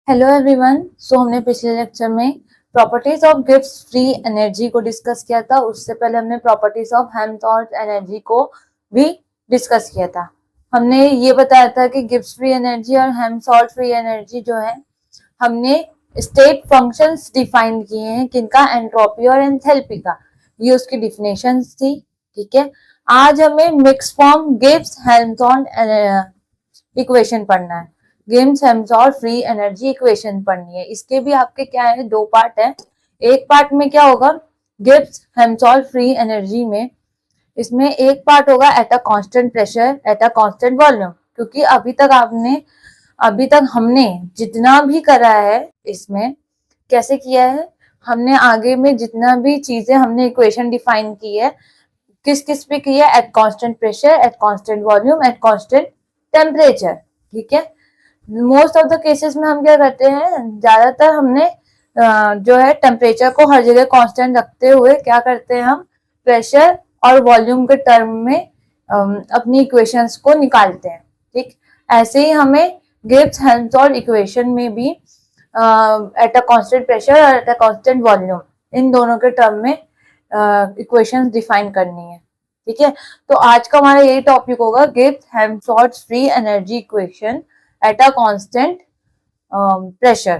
Hello everyone. सो हमने पिछले lecture में properties of Gibbs free energy को डिस्कस किया था। उससे पहले हमने प्रॉपर्टीज ऑफ हेल्महोल्ट्ज एनर्जी को भी डिस्कस किया था। हमने ये बताया था कि गिब्स फ्री एनर्जी और हेल्महोल्ट्ज फ्री एनर्जी जो है हमने स्टेट फंक्शंस डिफाइन किए हैं, किनका, एंट्रोपी और एंथैल्पी का। ये उसकी डिफिनेशंस थी। ठीक है, आज हमें mix form Gibbs Helmholtz equation पढ़ना है। Gibbs Helmholtz free energy equation पढ़नी है। इसके भी आपके क्या है, दो पार्ट है। एक पार्ट में क्या होगा, गिब्स हेल्महोल्ट्ज फ्री एनर्जी में इसमें एक पार्ट होगा eight a constant pressure at a constant volume. क्योंकि अभी तक हमने जितना भी करा है इसमें कैसे किया है, हमने आगे में जितना भी चीजें हमने इक्वेशन डिफाइन की है, किस किस पे की है, eight constant pressure, at constant volume, at constant temperature. ठीक है, मोस्ट ऑफ द केसेस में हम क्या करते हैं, ज्यादातर हमने जो है टेम्परेचर को हर जगह कांस्टेंट रखते हुए क्या करते हैं, हम प्रेशर और वॉल्यूम के टर्म में अपनी इक्वेशंस को निकालते हैं। ठीक, ऐसे ही हमें गिब्स हेल्महोल्ट्ज इक्वेशन में भी एट अ कांस्टेंट प्रेशर और एट अ कांस्टेंट वॉल्यूम, इन दोनों के टर्म में इक्वेशंस डिफाइन करनी है। ठीक है, तो आज का हमारा यही टॉपिक होगा, Gibbs Helmholtz free energy equation at a constant pressure.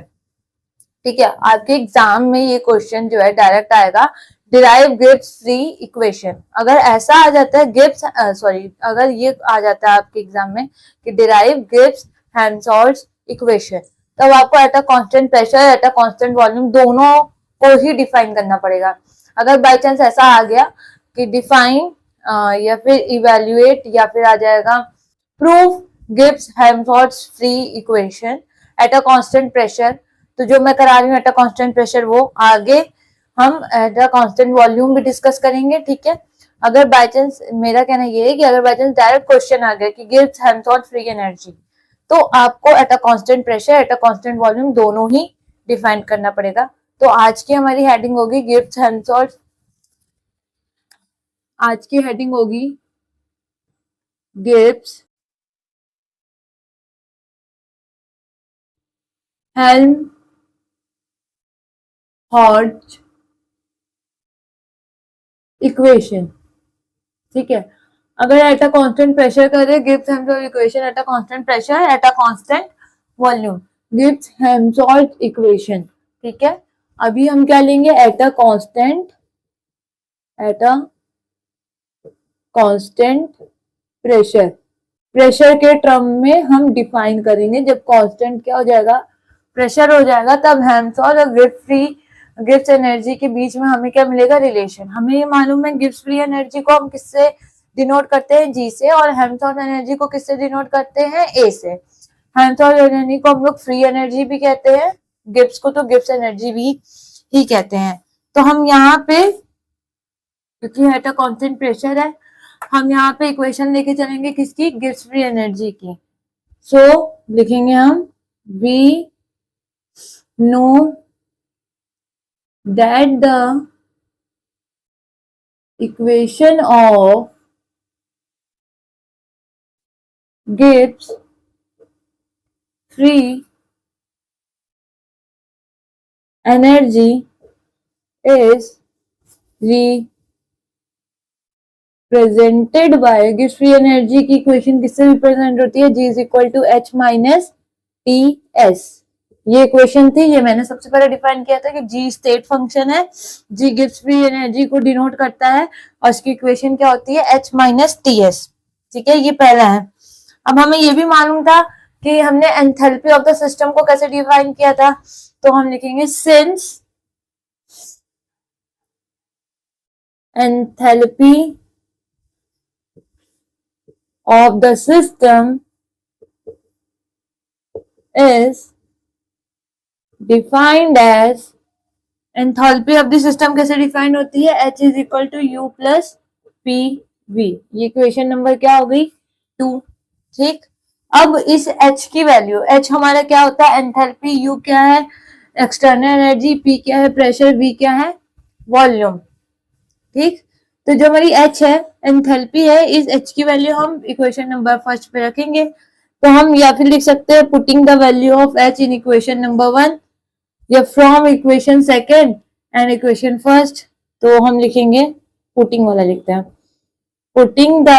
ठीक है, आपके एग्जाम में ये क्वेश्चन जो है डायरेक्ट आएगा, डिराइव गिब्स फ्री इक्वेशन। अगर ऐसा आ जाता है अगर ये आ जाता है आपके एग्जाम में कि डिराइव गिब्स हेल्महोल्ट्ज इक्वेशन, तब आपको eight a constant pressure at a constant volume दोनों को ही डिफाइन करना पड़ेगा। अगर बाई चांस ऐसा आ गया कि डिफाइन या फिर इवेल्युएट या फिर आ जाएगा prove Gibbs Helmholtz free equation at a constant pressure, तो जो मैं करा रही हूँ एट अ कांस्टेंट प्रेशर, वो आगे हम एट अ कांस्टेंट वॉल्यूम भी डिस्कस करेंगे। ठीक है, अगर बाय चांस, मेरा कहना ये है कि अगर बाय चांस डायरेक्ट क्वेश्चन आ गया कि गिब्स हेल्महोल्ट्ज फ्री एनर्जी, तो आपको eight a constant pressure at a constant volume दोनों ही डिफाइन करना पड़ेगा। तो आज की हमारी हेडिंग होगी गिब्स हेल्महोल्ट्ज, आज की हेडिंग होगी गिब्स हेल्महोल्ट्ज इक्वेशन। ठीक है, अगर एट अ कांस्टेंट प्रेशर करें, Gibbs Helmholtz equation at a constant pressure at a constant volume, Gibbs Helmholtz equation. ठीक है, अभी हम क्या लेंगे, eight a constant pressure, pressure के टर्म में हम डिफाइन करेंगे। जब कांस्टेंट क्या हो जाएगा, प्रेशर हो जाएगा, तब हेल्महोल्ट्ज और गिब्स एनर्जी के बीच में हमें क्या मिलेगा, रिलेशन। हमें ये मालूम है गिब्स फ्री एनर्जी को हम किससे डिनोट करते हैं, जी से, और हेल्महोल्ट्ज एनर्जी को किससे डिनोट करते हैं, ए से। हेल्महोल्ट्ज एनर्जी को हम लोग फ्री एनर्जी भी कहते हैं, गिब्स को तो गिब्स एनर्जी भी ही कहते हैं। तो हम यहाँ पे, क्योंकि एट अ कांस्टेंट प्रेशर है, हम यहाँ पे इक्वेशन लेके चलेंगे किसकी, गिब्स फ्री एनर्जी की। सो लिखेंगे हम, we know that the equation of Gibbs free energy is represented by, Gibbs free energy की इक्वेशन किससे रिप्रेजेंट होती है, G is equal to H minus T S. ये इक्वेशन थी, ये मैंने सबसे पहले डिफाइन किया था कि जी स्टेट फंक्शन है, जी गिब्स फ्री एनर्जी को डिनोट करता है, और इसकी इक्वेशन क्या होती है, एच माइनस टी एस। ठीक है, ये पहला है। अब हमें ये भी मालूम था कि हमने एंथैल्पी ऑफ द सिस्टम को कैसे डिफाइन किया था, तो हम लिखेंगे since enthalpy of the system is defined as, enthalpy of the system कैसे डिफाइन होती है, H is equal to U plus P V. ये इक्वेशन नंबर क्या हो गई, 2। ठीक, अब इस H की वैल्यू, H हमारा क्या होता है, एंथैल्पी, U क्या है एक्सटर्नल एनर्जी, P क्या है प्रेशर, V क्या है वॉल्यूम। ठीक, तो जो हमारी H है एंथैल्पी है, इस H की वैल्यू हम इक्वेशन नंबर फर्स्ट पे रखेंगे। तो हम या फिर लिख सकते हैं putting the value of H in equation number 1 या from equation second and equation first. तो हम लिखेंगे, पुटिंग वाला लिखते हैं, putting the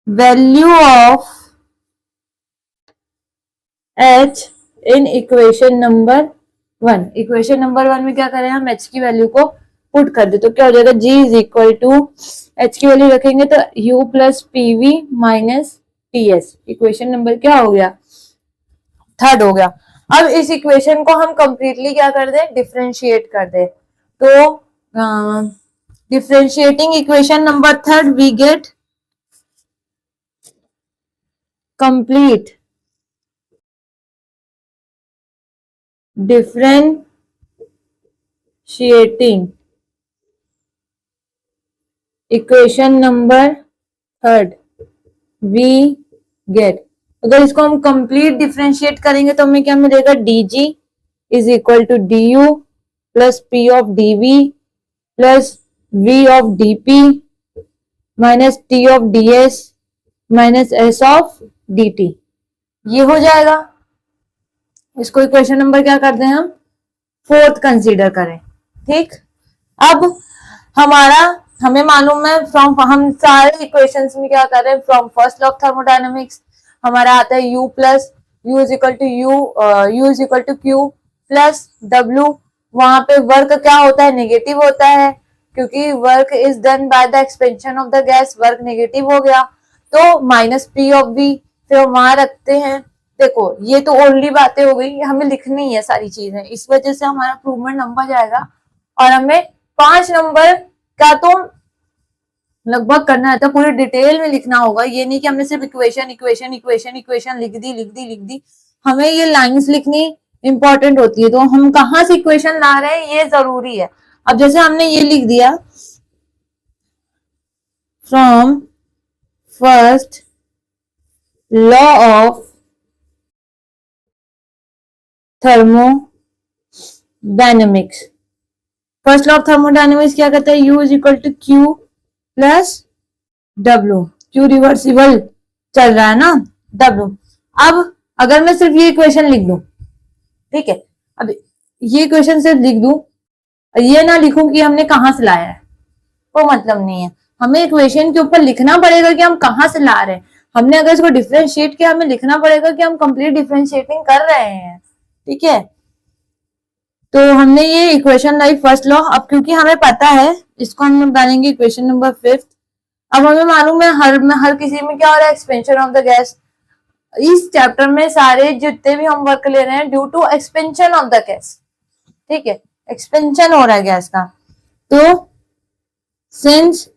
value of H in equation number 1। Equation number 1 में क्या करें, हम एच की वैल्यू को पुट कर दे, तो क्या हो जाएगा, G is equal to H की वैल्यू रखेंगे तो U plus PV minus TS। Equation number क्या हो गया, 3rd हो गया। अब इस इक्वेशन को हम कंप्लीटली क्या कर दे, डिफरेंशिएट कर दे। तो differentiating equation number 3rd we get complete differentiating equation number 3rd we get, अगर इसको हम कंप्लीट डिफरेंशिएट करेंगे तो हमें क्या मिलेगा, dg is equal to du plus p of dv plus v of dp minus t of ds minus s of dt। ये हो जाएगा। इसको इक्वेशन नंबर क्या कर दें, हम 4th कंसीडर करें। ठीक, अब हमारा हमें मालूम है फ्रॉम, हम सारे इक्वेशंस में क्या कर रहे हैं, from first law of thermodynamics हमारा आता है U plus U is equal to Q plus W। वहां पे वर्क क्या होता है, नेगेटिव होता है, क्योंकि work is done by the expansion of the gas, work negative हो गया, तो माइनस P ऑफ V फिर वहां रखते हैं। देखो ये तो ओनली बातें हो गई, हमें लिखनी है सारी चीजें, इस वजह से हमारा प्रूवमेंट नंबर जाएगा और हमें 5 नंबर का तो लगभग करना है, तो पूरी डिटेल में लिखना होगा। ये नहीं कि हमने सिर्फ इक्वेशन इक्वेशन इक्वेशन इक्वेशन लिख दी, हमें ये लाइंस लिखनी इंपॉर्टेंट होती है। तो हम कहाँ से इक्वेशन ला रहे हैं ये जरूरी है। अब जैसे हमने ये लिख दिया, from first law of thermodynamics, first law of thermodynamics क्या कहता है, U is equal to Q plus W, Q reversible चल रहा है ना, W। अब अगर मैं सिर्फ ये इक्वेशन लिख दूं, ठीक है, अब ये इक्वेशन सिर्फ लिख दूं, ये ना लिखूं कि हमने कहां से लाया है, वो मतलब नहीं है। हमें इक्वेशन के ऊपर लिखना पड़ेगा कि हम कहां से ला रहे हैं। हमने अगर इसको डिफरेंशिएट किया, हमें लिखना पड़ेगा कि हम कंप्लीट डिफरेंशिएटिंग कर रहे हैं। ठीक है, तो हमने ये इक्वेशन लाई फर्स्ट लॉ। अब क्योंकि हमें पता है, इसको हम डालेंगे इक्वेशन नंबर 5th। अब हमें मालूम है हर किसी में क्या हो रहा है, एक्सपेंशन ऑफ द गैस। इस चैप्टर में सारे जितने भी हम वर्क ले रहे हैं due to expansion of the gas. ठीक है, एक्सपेंशन हो रहा है गैस का। तो since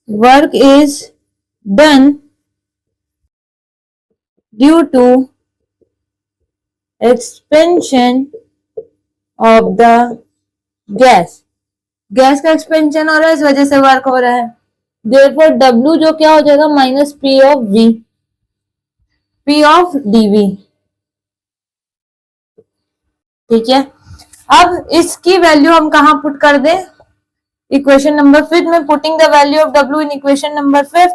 work is done due to expansion of the gas, gas का एक्सपेंशन हो रहा है, इस वजह से वर्क हो रहा है। देयरफॉर W जो क्या हो जाएगा, minus P of V, P of dV। ठीक है, अब इसकी वैल्यू हम कहां पुट कर दें, इक्वेशन नंबर 5 में, putting the value of W in equation number 5।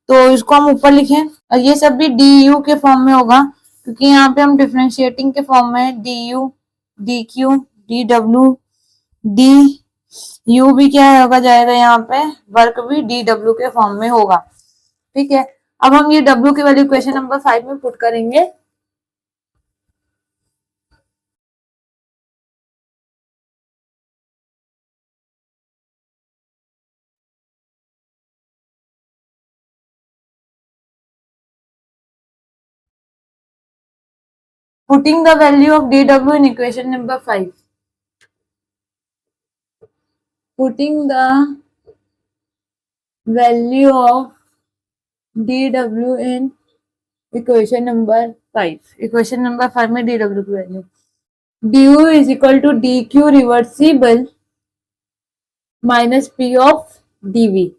तो इसको हम ऊपर लिखें और ये सब भी du के फॉर्म में होगा, क्योंकि यहाँ पे हम डिफरेंशिएटिंग के फॉर्म में du, dq, dw, du भी क्या होगा जाएगा, यहाँ पे वर्क भी dw के फॉर्म में होगा। ठीक है, अब हम ये w की वैल्यू इक्वेशन नंबर 5 में पुट करेंगे। Putting the value of dw in equation number 5. Putting the value of dw in equation number 5. Equation number 5 में dw की value du is equal to dq reversible minus p of dv।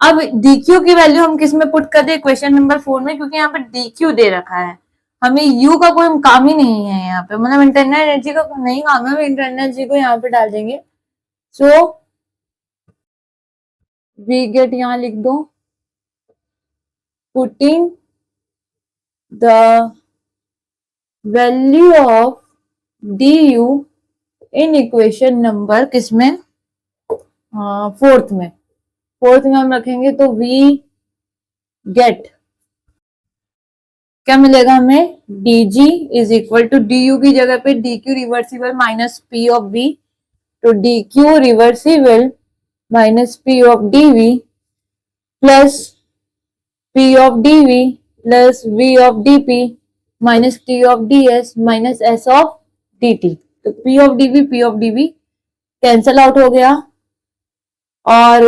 अब dq की value हम किस में put कर दे, equation number 4 में, क्योंकि यहाँ पे dq दे रखा है, हमें u का कोई काम ही नहीं है यहाँ पे, मतलब इंटरनल एनर्जी का नहीं काम है, हम इंटरनल एनर्जी को यहाँ पे डाल देंगे। सो वी गेट यहां लिख दो, putting the value of d U in equation number किसमें, फोर्थ में। फोर्थ में हम रखेंगे तो वी गेट क्या मिलेगा हमें, d G is equal to d U की जगह पे d Q reversible minus P of V, तो d Q reversible minus P of D V plus P of D V plus V of D P minus T of D S minus S of D T. तो P of D V cancel out हो गया और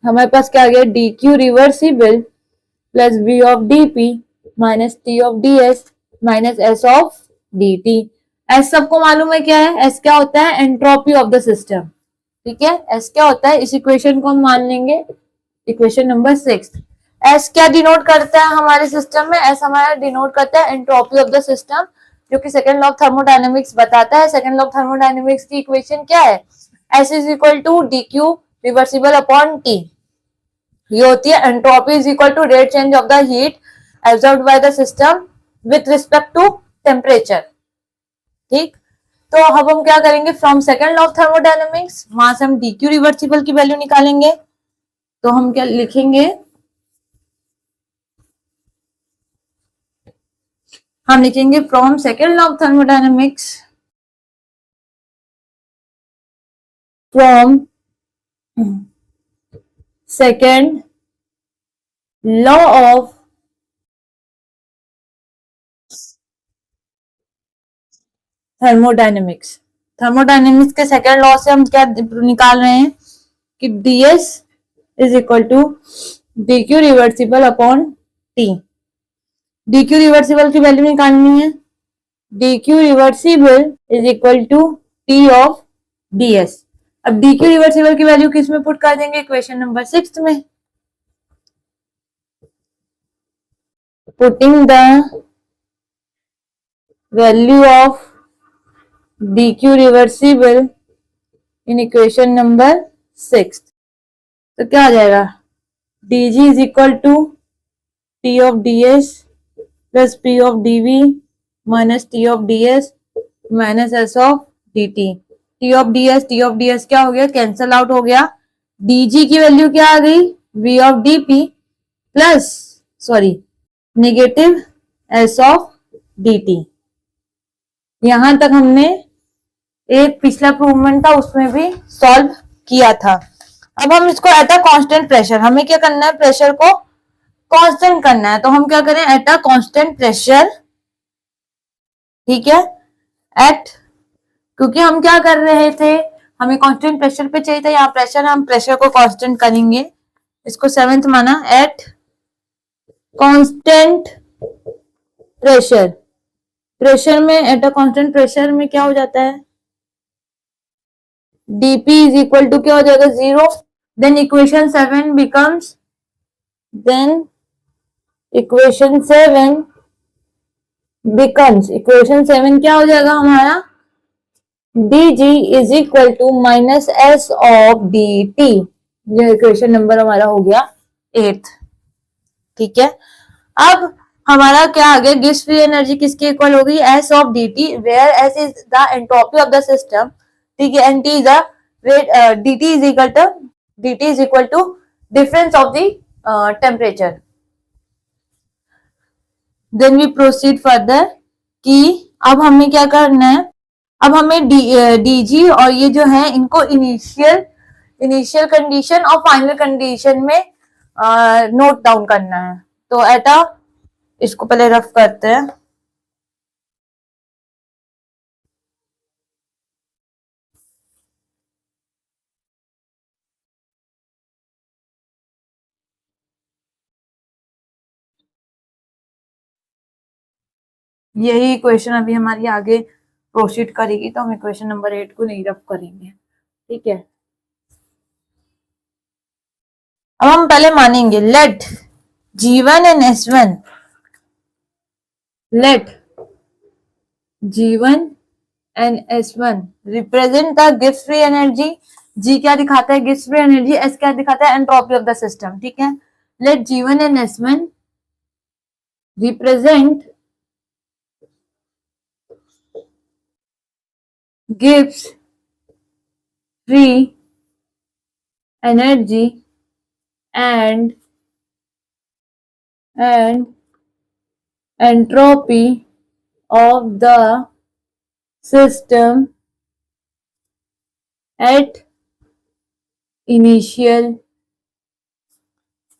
हमारे पास क्या आ गया, d Q reversible plus V of D P minus T of D S minus S of D T. S सबको मालूम है क्या है, एस क्या होता है, एंट्रोपी ऑफ द सिस्टम। ठीक है, एस क्या होता है, इस इक्वेशन को हम मान लेंगे इक्वेशन नंबर 6। एस क्या डिनोट करता है हमारे सिस्टम में, एस हमारा डिनोट करता है एंट्रोपी ऑफ द सिस्टम, जो कि सेकंड लॉ ऑफ थर्मोडायनेमिक्स बताता है। सेकंड लॉ ऑफ थर्मोडायनेमिक्स की इक्वेशन क्या है, S is equal to D Q reversible upon T. ये होती है entropy is equal to rate change of the heat absorbed by the system with respect to temperature. ठीक, तो अब हम क्या करेंगे, from second law of thermodynamics वहां से हम डी क्यू रिवर्सिबल की वैल्यू निकालेंगे। तो हम क्या लिखेंगे, हम लिखेंगे from second law of thermodynamics, from second law of thermodynamics. Thermodynamics के सेकंड लॉ से हम क्या निकाल रहे हैं कि ds is equal to D Q reversible upon T. D Q reversible की वैल्यू निकालनी है, D Q reversible is equal to T of ds। अब डी क्यू रिवर्सिबल की वैल्यू किस में पुट कर देंगे, इक्वेशन नंबर 6 में। Putting the value of D Q reversible in equation number 6, तो क्या आ जाएगा, D G is equal to T of D S plus P of D V minus T of D S minus S of D T. T of D S क्या हो गया, cancel out हो गया। D G की value क्या आ गई, V of D P plus negative S of D T. यहां तक हमने एक पिछला प्रूवमेंट था उसमें भी सॉल्व किया था। अब हम इसको एट अ कांस्टेंट प्रेशर, हमें क्या करना है, प्रेशर को कांस्टेंट करना है। तो हम क्या करें, एट अ कांस्टेंट प्रेशर। ठीक है, एट, क्योंकि हम क्या कर रहे थे, हमें कांस्टेंट प्रेशर पे चाहिए था, यहाँ प्रेशर, हम प्रेशर को कांस्टेंट करेंगे, इसको 7th माना। एट कांस्टेंट प्रेशर, प्रेशर में एट अ कांस्टेंट प्रेशर में क्या हो जाता है, dp इज इक्वल टू क्या हो जाएगा, 0। Then equation 7 becomes, then equation 7 becomes, equation 7 क्या हो जाएगा हमारा, dg is equal to minus S of dt। ये इक्वेशन नंबर हमारा हो गया 8th। ठीक है, अब हमारा क्या आ गया, गिब्स फ्री एनर्जी किसके इक्वल होगी, S of dt, where S is the entropy of the system. ठीक है, and T is the rate, dt is equal to difference of the temperature. Then we proceed further कि अब हमें क्या करना है, अब हमें डीजी और ये जो है इनको इनिशियल कंडीशन और फाइनल कंडीशन में नोट डाउन करना है। तो एटा इसको पहले रफ करते हैं। यही क्वेश्चन अभी हमारी आगे प्रोसीड करेगी, तो हम इक्वेशन नंबर 8 को नहीं रफ करेंगे। ठीक है, अब हम पहले मानेंगे, let G1 and S1, let G1 and S1 represent the Gibbs free energy G क्या दिखाता है, गिव्स फ्री एनर्जी, एस क्या दिखाता है, एंट्रोपी ऑफ द सिस्टम। ठीक है, let G1 and S1 represent गिव्स free energy and entropy of the system at initial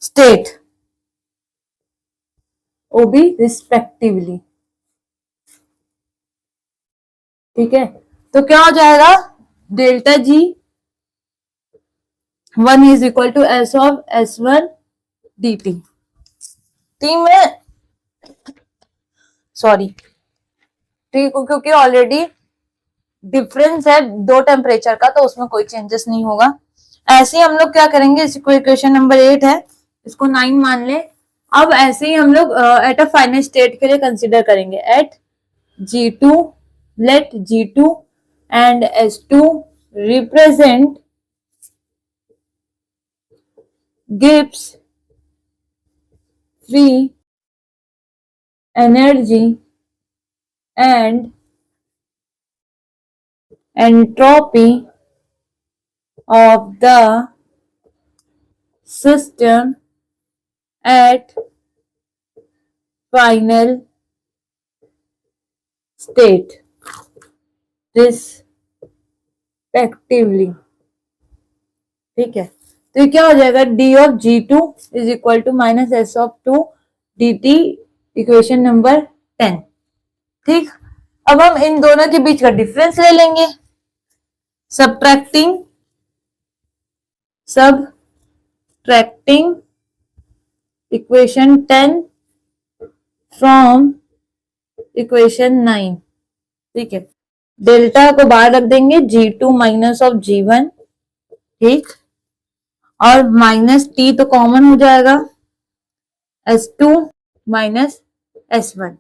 state, OB respectively। ठीक है, तो क्या हो जाएगा, delta G 1 is equal to S of S1 dt। T में सॉरी टी को क्योंकि ऑलरेडी डिफरेंस है दो टेम्परेचर का, तो उसमें कोई चेंजेस नहीं होगा। ऐसे ही हम लोग क्या करेंगे, इसको इक्वेशन नंबर 8 है, इसको 9 मान ले। अब ऐसे ही हम लोग एट अ फाइनल स्टेट के लिए कंसीडर करेंगे, at G2 let G2 and S2 represent गिव्स free energy and entropy of the system at final state respectively। ठीक है, तो ये क्या हो जाएगा, D of G2 is equal to minus S of 2 dt, equation number 10। ठीक, अब हम इन दोनों के बीच का डिफरेंस ले लेंगे, subtracting इक्वेशन 10 फ्रॉम इक्वेशन 9। ठीक है, डेल्टा को बाहर रख देंगे, G2 माइनस ऑफ G1। ठीक, और माइनस टी तो कॉमन हो जाएगा, S2 माइनस S1।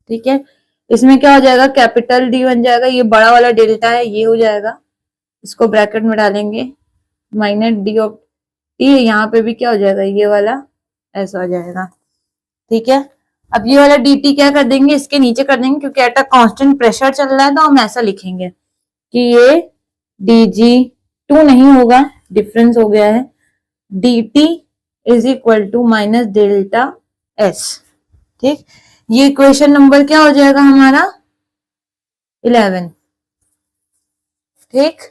ठीक है, इसमें क्या हो जाएगा, कैपिटल डी बन जाएगा, ये बड़ा वाला डेल्टा है, ये हो जाएगा, इसको ब्रैकेट में डालेंगे, माइनस डी ऑफ टी, यहाँ पे भी क्या हो जाएगा, ये वाला ऐसा हो जाएगा। ठीक है, अब ये वाला dt क्या कर देंगे, इसके नीचे कर देंगे, क्योंकि एट अ कांस्टेंट प्रेशर चल रहा है, तो हम ऐसा लिखेंगे कि ये dg2 नहीं होगा, डिफरेंस हो गया है, dt is equal to minus delta s। ठीक, ये इक्वेशन नंबर क्या हो जाएगा हमारा, 11। ठीक,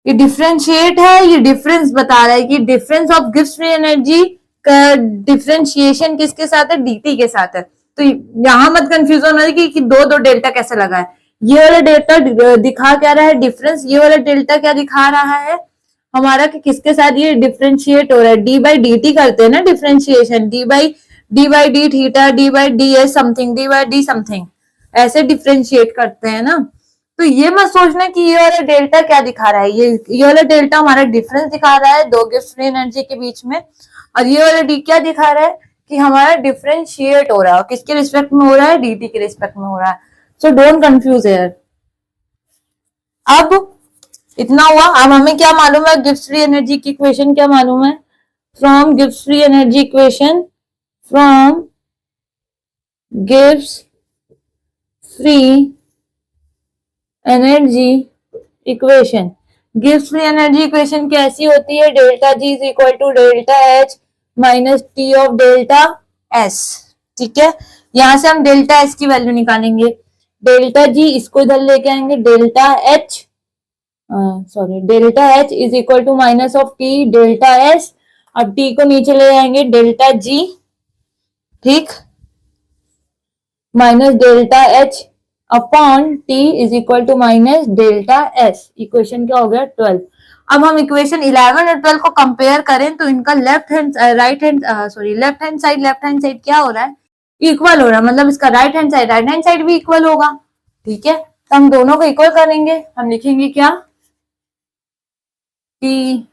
ये डिफरेंशिएट है, ये डिफरेंस बता रहा है कि difference of gives free energy का डिफरेंशिएशन किसके साथ है, dt के साथ है। तो यहां मत कंफ्यूजन हो कि दो दो डेल्टा कैसे लगा है, ये वाला डेल्टा दिखा क्या रहा है डिफरेंस, ये वाला डेल्टा क्या दिखा रहा है हमारा कि किसके साथ ये डिफरेंशिएट हो रहा है, डी बाई डी टी करते हैं ना differentiation, D by D theta, D by D S something, D by D something, ऐसे डिफरेंशिएट करते हैं ना। तो ये मत सोचना कि ये वाला डेल्टा क्या दिखा रहा है, ये वाला डेल्टा हमारा डिफरेंस दिखा रहा है दो गिव्स फ्री एनर्जी के बीच में, और ये वाला डी क्या दिखा रहा है कि हमारा डिफरेंशिएट हो रहा है, किसके रिस्पेक्ट में हो रहा है, dt के रिस्पेक्ट में हो रहा है। So don't confuse here. अब इतना हुआ, अब हमें क्या मालूम है, गिव्स फ्री एनर्जी की इक्वेशन क्या मालूम है, फ्रॉम गिव्स फ्री एनर्जी इक्वेशन, फ्रॉम गिव्स फ्री एनर्जी इक्वेशन, गिव्स फ्री एनर्जी इक्वेशन कैसी होती है, delta G is equal to delta H minus T of delta S. ठीक है, यहां से हम डेल्टा एस की वैल्यू निकालेंगे, डेल्टा जी इसको इधर लेके आएंगे, delta H delta H is equal to minus of T delta S, अब टी को नीचे ले आएंगे, डेल्टा जी, ठीक, minus delta H upon T is equal to minus delta S. Equation क्या हो गया, 12। अब हम इक्वेशन 11 और 12 को कंपेयर करें तो इनका लेफ्ट हैंड साइड क्या हो रहा है, इक्वल हो रहा है, मतलब इसका राइट हैंड साइड भी इक्वल होगा। ठीक है, तो हम दोनों को इक्वल करेंगे, हम लिखेंगे क्या कि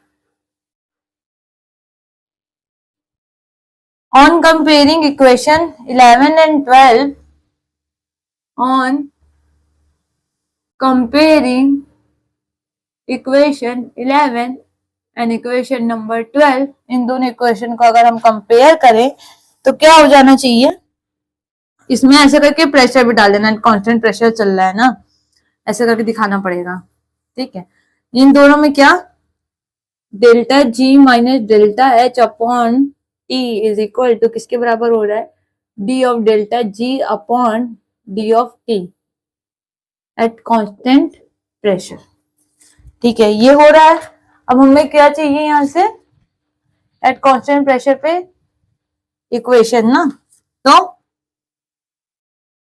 on comparing equation 11 and 12, on comparing equation 11 and equation number 12, इन दोनों इक्वेशन को अगर हम कंपेयर करें तो क्या हो जाना चाहिए, इसमें ऐसे करके प्रेशर भी डाल देना, कांस्टेंट प्रेशर चल रहा है ना, ऐसे करके दिखाना पड़ेगा, ठीक है। इन दोनों में क्या, delta G minus delta H upon T is equal to किसके बराबर हो रहा है, D of delta G upon D of T at constant pressure, ठीक है, ये हो रहा है। अब हमें क्या चाहिए यहां से, एट कांस्टेंट प्रेशर पे इक्वेशन ना, तो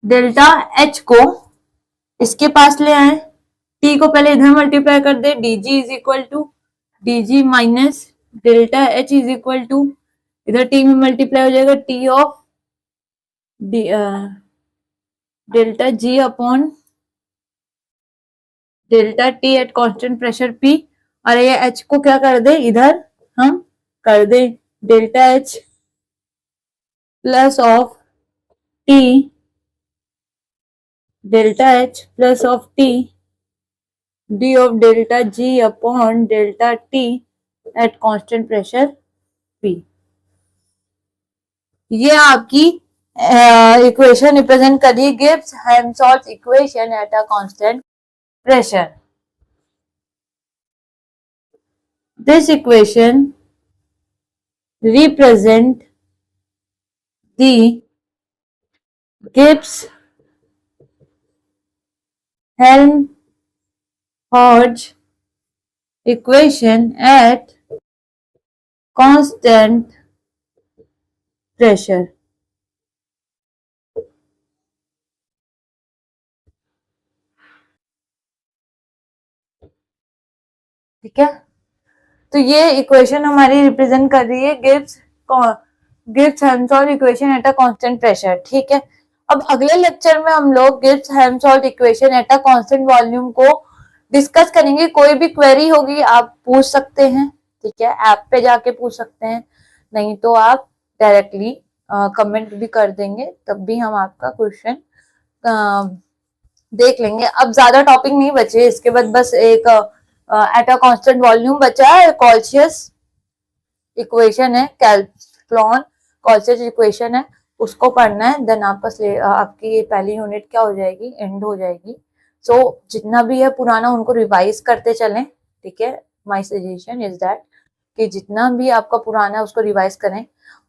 डेल्टा एच को इसके पास ले आए, टी को पहले इधर मल्टीप्लाई कर दे, dg is equal to dg minus delta H is equal to, इधर टी में मल्टीप्लाई हो जाएगा T of delta G upon delta T at constant pressure P, और ये एच को क्या कर दे, इधर हम कर दे delta H plus of T, delta H plus of T d of delta G upon delta T at constant pressure P. ये आपकी इक्वेशन रिप्रेजेंट करिए Gibbs Helmholtz equation at a constant pressure. This equation represent the Gibbs Helmholtz equation at constant pressure. ठीक है, तो ये equation हमारी represent कर रही है Gibbs Helmholtz equation at a constant pressure, ठीक है। अब अगले लेक्चर में हम लोग Gibbs Helmholtz equation at a constant volume को डिस्कस करेंगे। कोई भी क्वेरी होगी आप पूछ सकते हैं, ठीक है, ऐप पे जाके पूछ सकते हैं, नहीं तो आप डायरेक्टली कमेंट भी कर देंगे, तब भी हम आपका क्वेश्चन देख लेंगे। अब ज्यादा टॉपिक नहीं बचे, इसके बाद बस एक एट अ कांस्टेंट वॉल्यूम बचा है, कॉल्सियस इक्वेशन है, कैल्कुलॉन कॉल्सियस इक्वेशन है, उसको पढ़ना है, देन आपकी पहली यूनिट क्या हो जाएगी, एंड हो जाएगी। सो जितना भी है पुराना उनको रिवाइज करते चलें, ठीक है। माय सजेशन इज दैट कि जितना भी आपका पुराना है उसको रिवाइज करें।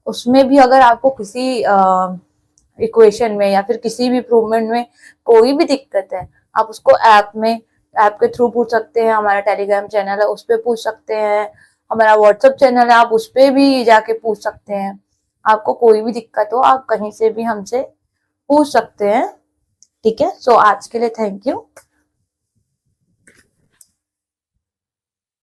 उसमें भी अगर आपको किसी इक्वेशन में या फिर किसी भी प्रूवमेंट में कोई भी दिक्कत है, आप उसको ऐप के थ्रू पूछ सकते हैं, हमारा टेलीग्राम चैनल है उस पर पूछ सकते हैं, हमारा व्हाट्सएप चैनल है आप उस पर भी जाके पूछ सकते हैं। आपको कोई भी दिक्कत हो आप कहीं से भी हमसे पूछ सकते हैं, ठीक है। सो आज के लिए थैंक यू।